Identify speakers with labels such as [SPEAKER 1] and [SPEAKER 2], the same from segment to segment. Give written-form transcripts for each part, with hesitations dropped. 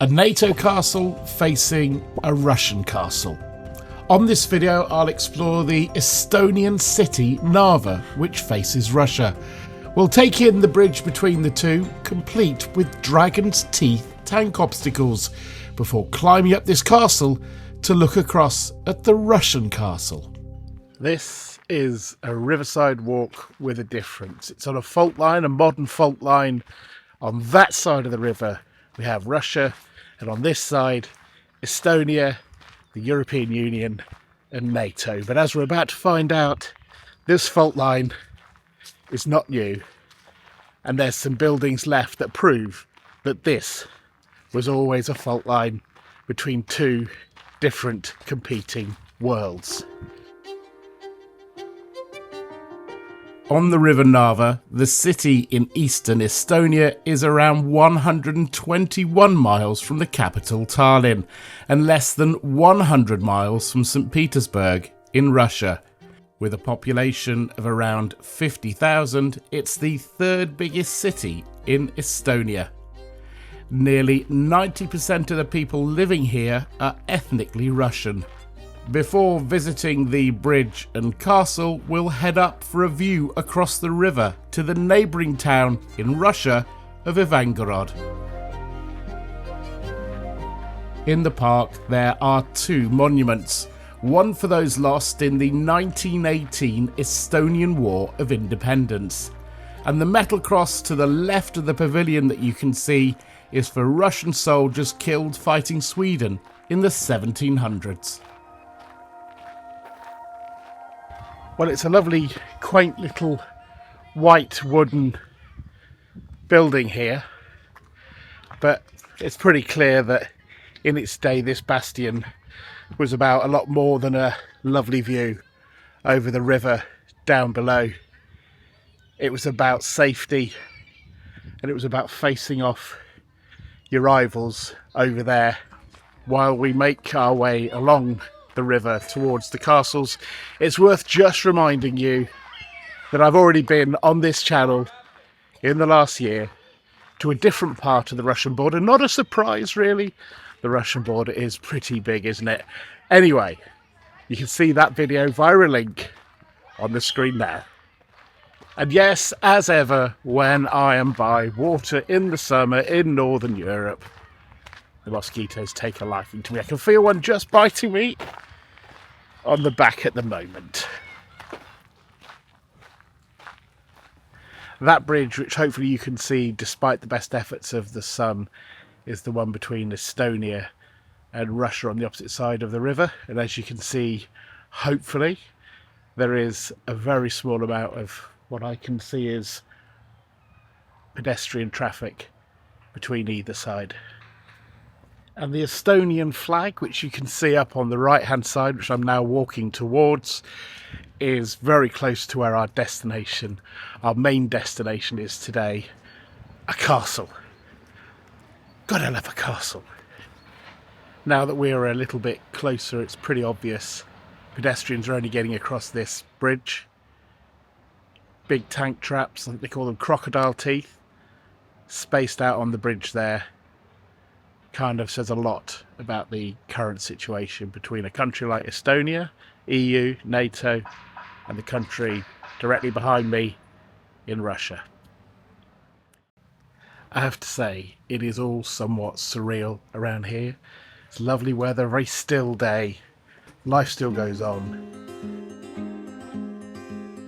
[SPEAKER 1] A NATO castle facing a Russian castle. On this video I'll explore the Estonian city Narva, which faces Russia. We'll take in the bridge between the two, complete with dragon's teeth tank obstacles, before climbing up this castle to look across at the Russian castle. This is a riverside walk with a difference. It's on a fault line, a modern fault line. On that side of the river we have Russia, and on this side, Estonia, the European Union and NATO. But as we're about to find out, this fault line is not new, and there's some buildings left that prove that this was always a fault line between two different competing worlds. On the river Narva, the city in eastern Estonia is around 121 miles from the capital Tallinn and less than 100 miles from St. Petersburg in Russia. With a population of around 50,000, it's the third biggest city in Estonia. Nearly 90% of the people living here are ethnically Russian. Before visiting the bridge and castle, we'll head up for a view across the river to the neighbouring town in Russia of Ivangorod. In the park there are two monuments, one for those lost in the 1918 Estonian War of Independence, and the metal cross to the left of the pavilion that you can see is for Russian soldiers killed fighting Sweden in the 1700s. Well, it's a lovely, quaint little white wooden building here, but it's pretty clear that in its day this bastion was about a lot more than a lovely view over the river down below. It was about safety, and it was about facing off your rivals over there while we make our way along the river towards the castles. It's worth just reminding you that I've already been on this channel in the last year to a different part of the Russian border. Not a surprise really, the Russian border is pretty big, isn't it? Anyway, you can see that video via a link on the screen now. And yes, as ever, when I am by water in the summer in Northern Europe, the mosquitoes take a liking to me. I can feel one just biting me on the back at the moment. That bridge, which hopefully you can see despite the best efforts of the sun, is the one between Estonia and Russia on the opposite side of the river. And as you can see, hopefully, there is a very small amount of what I can see is pedestrian traffic between either side. And the Estonian flag, which you can see up on the right hand side, which I'm now walking towards, is very close to where our destination, our main destination is today, a castle. Gotta love a castle. Now that we're a little bit closer, it's pretty obvious pedestrians are only getting across this bridge. Big tank traps, I think they call them crocodile teeth, spaced out on the bridge there. Kind of says a lot about the current situation between a country like Estonia, EU, NATO, and the country directly behind me in Russia. I have to say, it is all somewhat surreal around here. It's lovely weather, very still day. Life still goes on.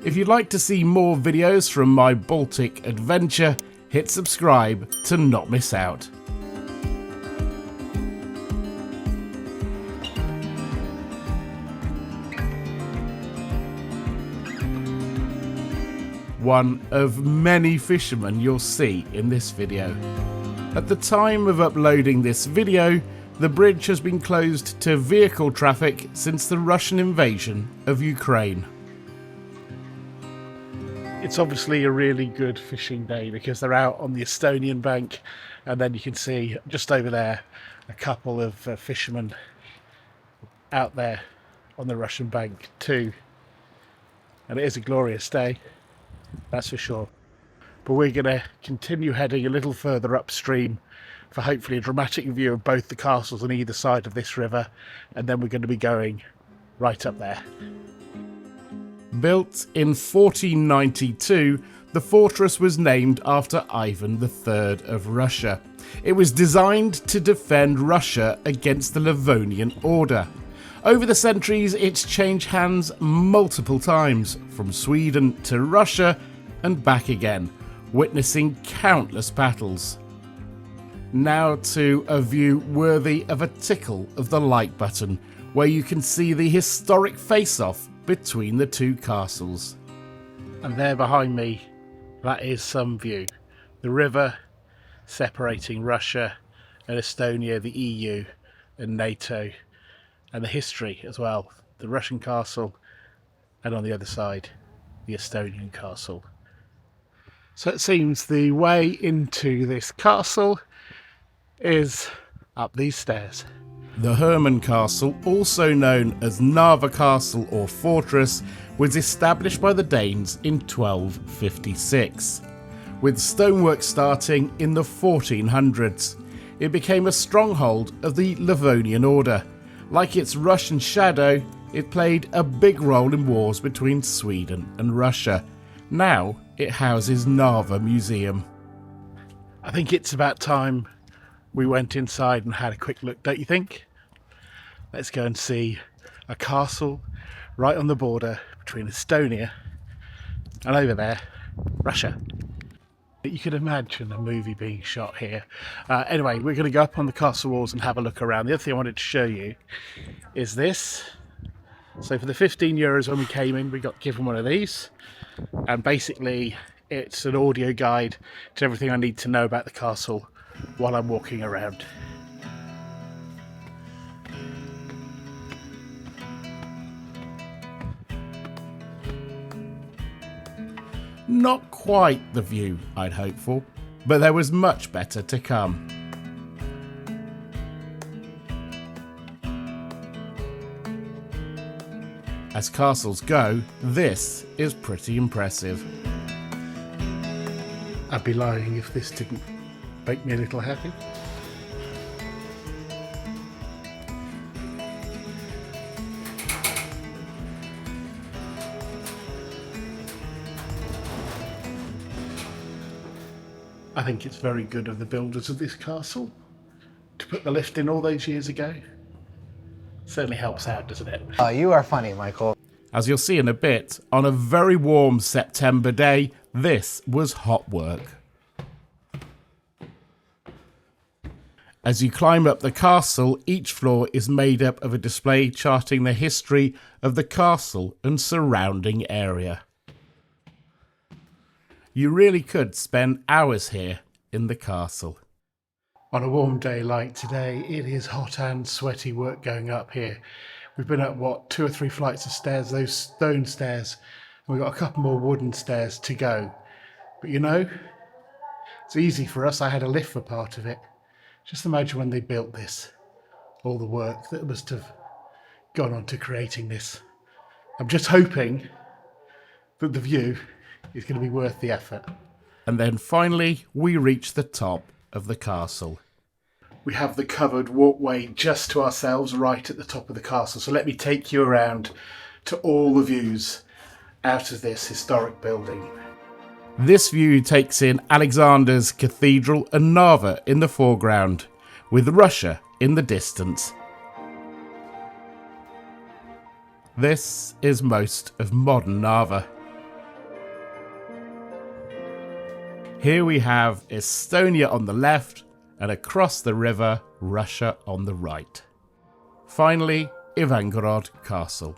[SPEAKER 1] If you'd like to see more videos from my Baltic adventure, hit subscribe to not miss out. One of many fishermen you'll see in this video. At the time of uploading this video, the bridge has been closed to vehicle traffic since the Russian invasion of Ukraine. It's obviously a really good fishing day because they're out on the Estonian bank, and then you can see just over there a couple of fishermen out there on the Russian bank too. And it is a glorious day, that's for sure. But we're going to continue heading a little further upstream for hopefully a dramatic view of both the castles on either side of this river, and then we're going to be going right up there. Built in 1492, the fortress was named after Ivan III of Russia. It was designed to defend Russia against the Livonian Order. Over the centuries, it's changed hands multiple times, from Sweden to Russia and back again, witnessing countless battles. Now to a view worthy of a tickle of the like button, where you can see the historic face-off between the two castles. And there behind me, that is some view. The river separating Russia and Estonia, the EU and NATO, and the history as well. The Russian castle, and on the other side, the Estonian castle. So it seems the way into this castle is up these stairs. The Hermann Castle, also known as Narva Castle or Fortress, was established by the Danes in 1256. With stonework starting in the 1400s, it became a stronghold of the Livonian Order. Like its Russian shadow, it played a big role in wars between Sweden and Russia. Now it houses Narva Museum. I think it's about time we went inside and had a quick look, don't you think? Let's go and see a castle right on the border between Estonia and over there, Russia. You could imagine a movie being shot here. Anyway, we're going to go up on the castle walls and have a look around. The other thing I wanted to show you is this. So for the 15 euros when we came in, we got given one of these. And basically, it's an audio guide to everything I need to know about the castle while I'm walking around. Not quite the view I'd hoped for, but there was much better to come. As castles go, this is pretty impressive. I'd be lying if this didn't make me a little happy. I think it's very good of the builders of this castle to put the lift in all those years ago. Certainly helps out, doesn't it?
[SPEAKER 2] You are funny, Michael.
[SPEAKER 1] As you'll see in a bit, on a very warm September day, this was hot work. As you climb up the castle, each floor is made up of a display charting the history of the castle and surrounding area. You really could spend hours here in the castle. On a warm day like today, it is hot and sweaty work going up here. We've been up, 2 or 3 flights of stairs, those stone stairs, and we've got a couple more wooden stairs to go. But you know, it's easy for us. I had a lift for part of it. Just imagine when they built this, all the work that must have gone on to creating this. I'm just hoping that the view is going to be worth the effort. And then finally, we reach the top of the castle. We have the covered walkway just to ourselves right at the top of the castle. So let me take you around to all the views out of this historic building. This view takes in Alexander's Cathedral and Narva in the foreground, with Russia in the distance. This is most of modern Narva. Here we have Estonia on the left, and across the river, Russia on the right. Finally, Ivangorod Castle.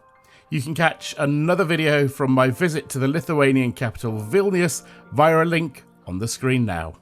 [SPEAKER 1] You can catch another video from my visit to the Lithuanian capital Vilnius via a link on the screen now.